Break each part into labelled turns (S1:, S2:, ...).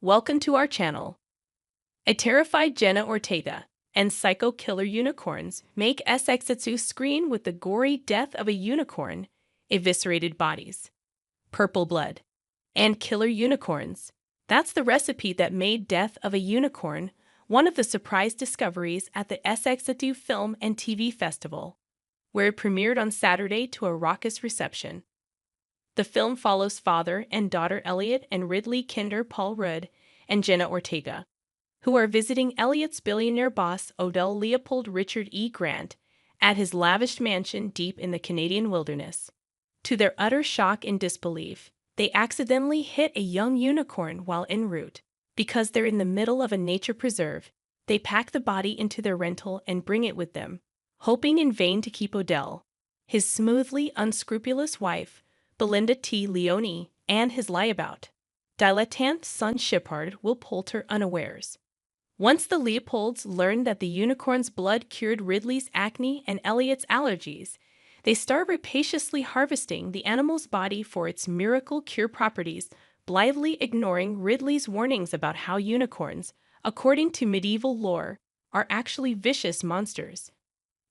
S1: Welcome to our channel. A terrified Jenna Ortega and psycho killer unicorns make SXSW screen with the gory death of a unicorn, eviscerated bodies, purple blood, and killer unicorns. That's the recipe that made Death of a Unicorn one of the surprise discoveries at the SXSW Film and TV Festival, where it premiered on Saturday to a raucous reception. The film follows father and daughter Elliot and Ridley Kintner Paul and Jenna Ortega, who are visiting Elliot's billionaire boss Odell Leopold Richard E at his lavish mansion deep in the Canadian wilderness. To their utter shock and disbelief, they accidentally hit a young unicorn while en route. Because they're in the middle of a nature preserve, they pack the body into their rental and bring it with them, hoping in vain to keep Odell, his smoothly unscrupulous wife, Belinda T. Leone, and his lieabout, dilettante son Shepard will Poulter unawares. Once the Leopolds learn that the unicorn's blood cured Ridley's acne and Elliot's allergies, they start rapaciously harvesting the animal's body for its miracle cure properties, blithely ignoring Ridley's warnings about how unicorns, according to medieval lore, are actually vicious monsters.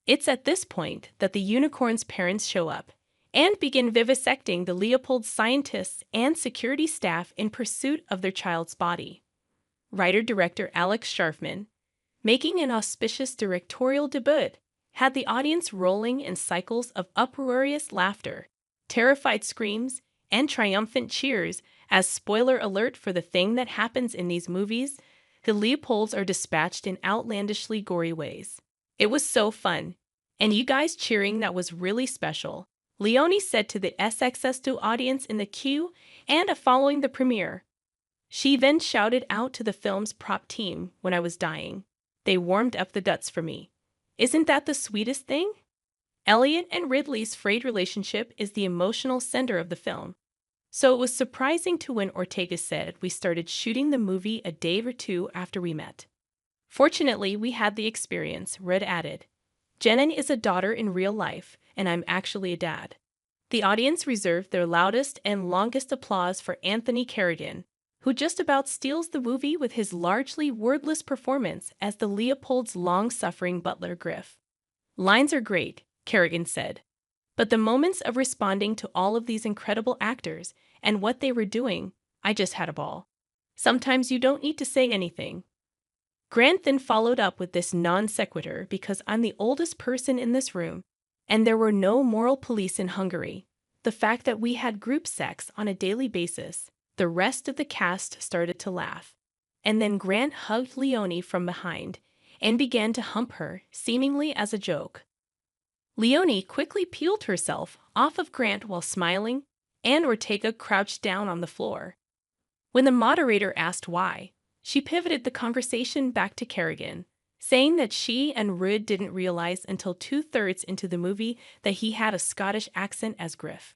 S1: It's at this point that the unicorn's parents show up and begin vivisecting the Leopold scientists and security staff in pursuit of their child's body. Writer-director Alex Sharfman, making an auspicious directorial debut, had the audience rolling in cycles of uproarious laughter, terrified screams, and triumphant cheers as spoiler alert for the thing that happens in these movies, the Leopolds are dispatched in outlandishly gory ways. It was so fun, and you guys cheering that was really special, Leone said to the SXSW audience in the queue and following the premiere. She then shouted out to the film's prop team when I was dying. They warmed up the guts for me. Isn't that the sweetest thing? Elliot and Ridley's frayed relationship is the emotional center of the film. So it was surprising to when Ortega said we started shooting the movie a day or two after we met. Fortunately, we had the experience, Red added. Jenna is a daughter in real life, and I'm actually a dad. The audience reserved their loudest and longest applause for Anthony Carrigan, who just about steals the movie with his largely wordless performance as the Leopold's long-suffering butler Griff. Lines are great, Carrigan said, but the moments of responding to all of these incredible actors and what they were doing, I just had a ball. Sometimes you don't need to say anything. Grant then followed up with this non sequitur because I'm the oldest person in this room, and there were no moral police in Hungary. The fact that we had group sex on a daily basis, the rest of the cast started to laugh. And then Grant hugged Leone from behind and began to hump her, seemingly as a joke. Leone quickly peeled herself off of Grant while smiling, and Ortega crouched down on the floor. When the moderator asked why, she pivoted the conversation back to Carrigan, saying that she and Rid didn't realize until 2/3 into the movie that he had a Scottish accent as Griff.